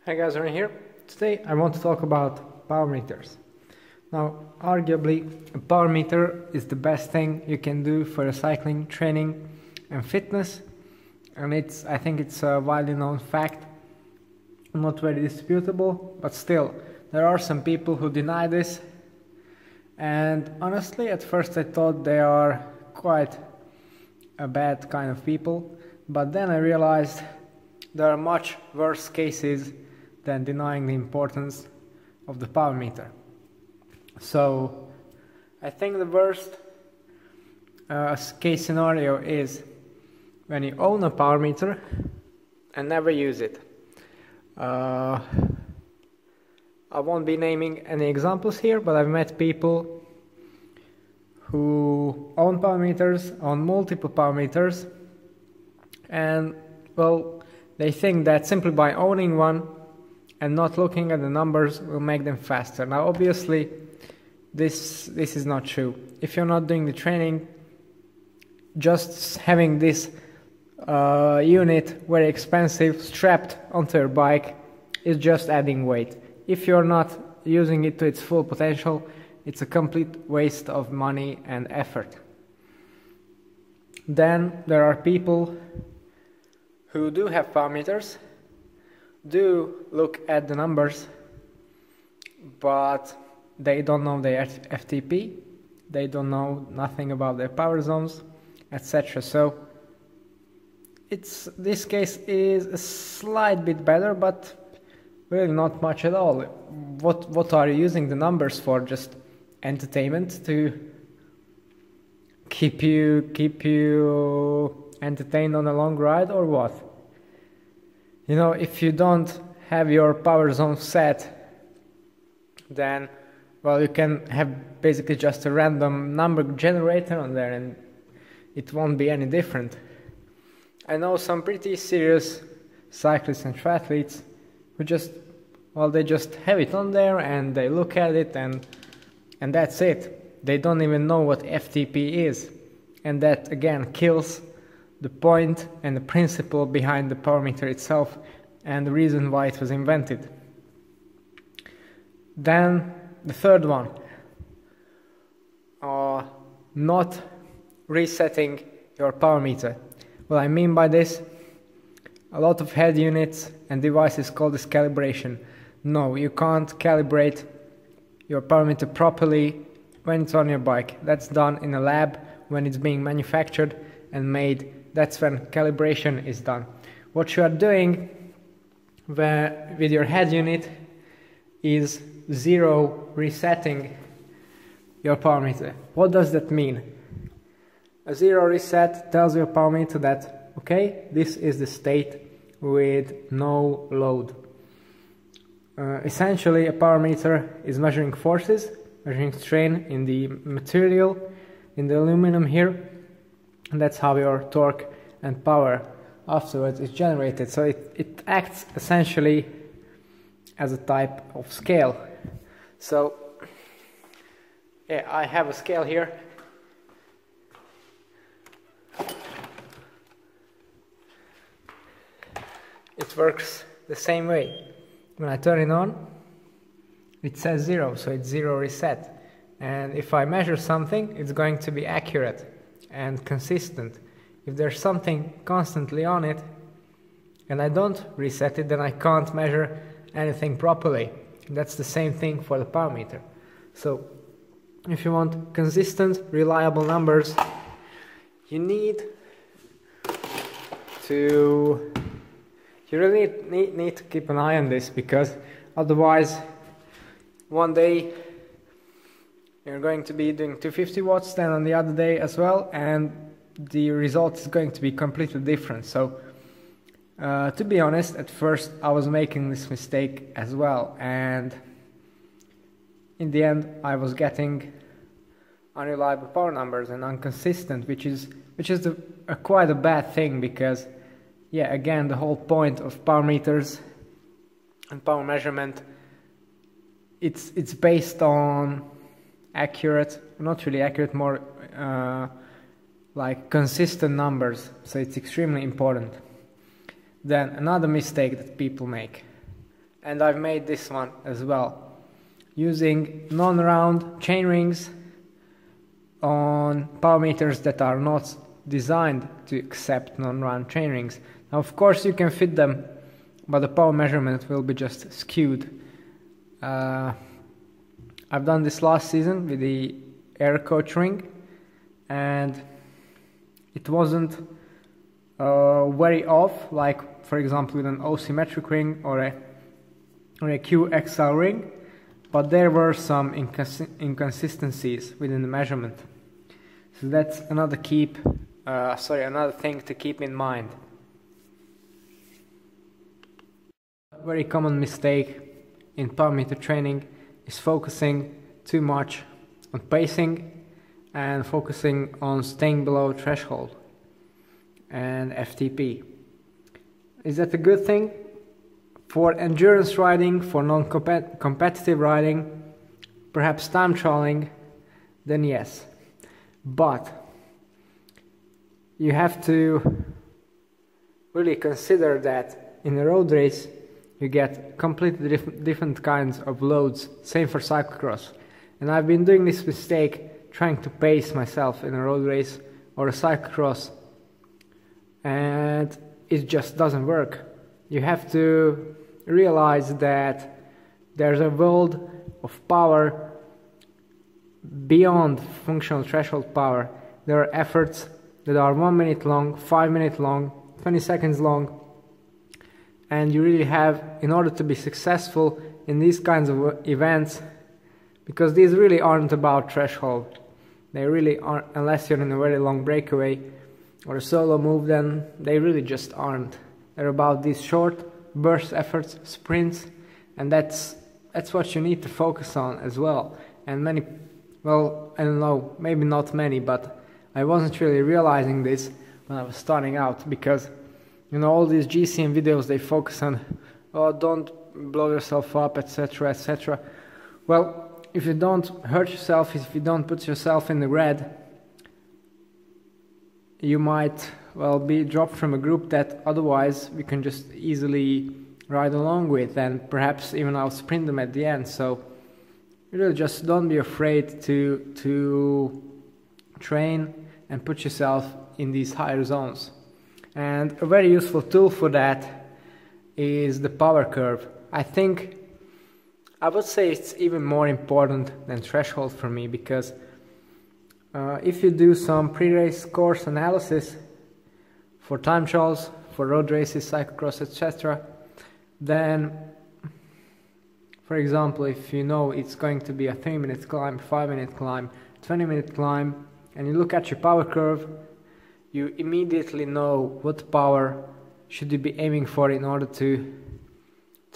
Hi guys, Ryan here. Today I want to talk about power meters. Now, arguably, a power meter is the best thing you can do for your cycling training and fitness, and I think it's a widely known fact, not very disputable, but still, there are some people who deny this, and honestly, at first I thought they are quite a bad kind of people, but then I realized there are much worse cases than denying the importance of the power meter. So I think the worst case scenario is when you own a power meter and never use it. I won't be naming any examples here, but I've met people who own power meters, own multiple power meters, and well, they think that simply by owning one and not looking at the numbers will make them faster. Now obviously this is not true. If you're not doing the training, just having this unit, very expensive, strapped onto your bike is just adding weight. If you're not using it to its full potential, it's a complete waste of money and effort. Then there are people who do have power meters, do look at the numbers, but they don't know their FTP, they don't know nothing about their power zones, etc. So this case is a slight bit better, but really not much at all. What are you using the numbers for? Just entertainment, to keep you entertained on a long ride, or what? You know, if you don't have your power zone set, then, well, you can have basically just a random number generator on there and it won't be any different. I know some pretty serious cyclists and triathletes who they just have it on there and they look at it and that's it. They don't even know what FTP is, and that again kills the point and the principle behind the power meter itself and the reason why it was invented. Then the third one, not resetting your power meter. What I mean by this, a lot of head units and devices call this calibration. No, you can't calibrate your power meter properly when it's on your bike. That's done in a lab when it's being manufactured and made. That's when calibration is done. What you are doing with your head unit is zero resetting your power meter. What does that mean? A zero reset tells your power meter that, okay, this is the state with no load. Essentially, a power meter is measuring forces, measuring strain in the material, in the aluminum here, and that's how your torque and power afterwards is generated. So it acts essentially as a type of scale. So yeah, I have a scale here. It works the same way. When I turn it on, it says 0, so it's 0 reset. And if I measure something, it's going to be accurate and consistent. If there's something constantly on it and I don't reset it, then I can't measure anything properly. That's the same thing for the power meter. So if you want consistent, reliable numbers, you really need to keep an eye on this, because otherwise one day you're going to be doing 250 watts, then on the other day as well, and the result is going to be completely different. So to be honest, at first I was making this mistake as well, and in the end I was getting unreliable power numbers and inconsistent, which is quite a bad thing, because yeah, again, the whole point of power meters and power measurement, it's based on accurate, not really accurate, more like consistent numbers, so it's extremely important. Then another mistake that people make, and I've made this one as well, using non-round chain rings on power meters that are not designed to accept non-round chain rings. Now of course you can fit them, but the power measurement will be just skewed. I've done this last season with the air coach ring, and it wasn't very off, like for example with an O symmetric ring or a QXL ring, but there were some inconsistencies within the measurement. So that's another another thing to keep in mind. A very common mistake in power meter training is focusing too much on pacing and focusing on staying below threshold and FTP. Is that a good thing? For endurance riding, for non-competitive riding, perhaps time trialing, then yes. But you have to really consider that in a road race you get completely different kinds of loads, same for cyclocross. And I've been doing this mistake trying to pace myself in a road race or a cyclocross, and it just doesn't work. You have to realize that there's a world of power beyond functional threshold power. There are efforts that are 1 minute long, 5 minutes long, 20 seconds long, and you really have, in order to be successful in these kinds of events, because these really aren't about threshold, they really aren't, unless you're in a very long breakaway or a solo move, then they really just aren't. They're about these short burst efforts, sprints, and that's what you need to focus on as well. And many, well, I don't know, maybe not many, but I wasn't really realizing this when I was starting out, because you know, all these GCM videos, they focus on, oh, don't blow yourself up, etc., etc. Well, if you don't hurt yourself, if you don't put yourself in the red, you might, well, be dropped from a group that otherwise we can just easily ride along with, and perhaps even outsprint them at the end. So really just don't be afraid to train and put yourself in these higher zones. And a very useful tool for that is the power curve. I would say it's even more important than threshold for me, because if you do some pre-race course analysis for time trials, for road races, cyclocross, etc., then, for example, if you know it's going to be a 3-minute climb, 5-minute climb, 20-minute climb, and you look at your power curve, you immediately know what power should you be aiming for in order to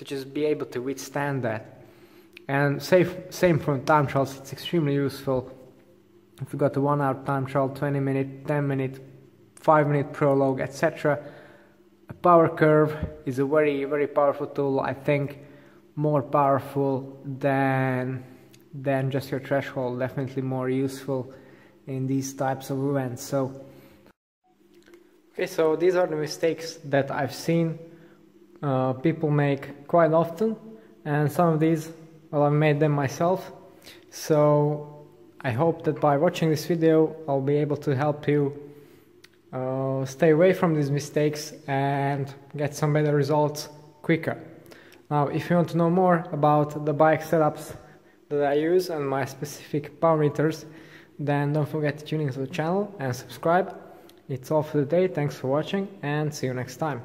just be able to withstand that. And same from time trials, it's extremely useful. If you got a 1 hour time trial, 20 minute, 10 minute, 5-minute prologue, etc., a power curve is a very, very powerful tool. I think more powerful than just your threshold, definitely more useful in these types of events. Okay, so these are the mistakes that I've seen people make quite often, and some of these, well, I've made them myself. So I hope that by watching this video I'll be able to help you stay away from these mistakes and get some better results quicker. Now, if you want to know more about the bike setups that I use and my specific power meters, then don't forget to tune into the channel and subscribe. It's all for the day. Thanks for watching, and see you next time.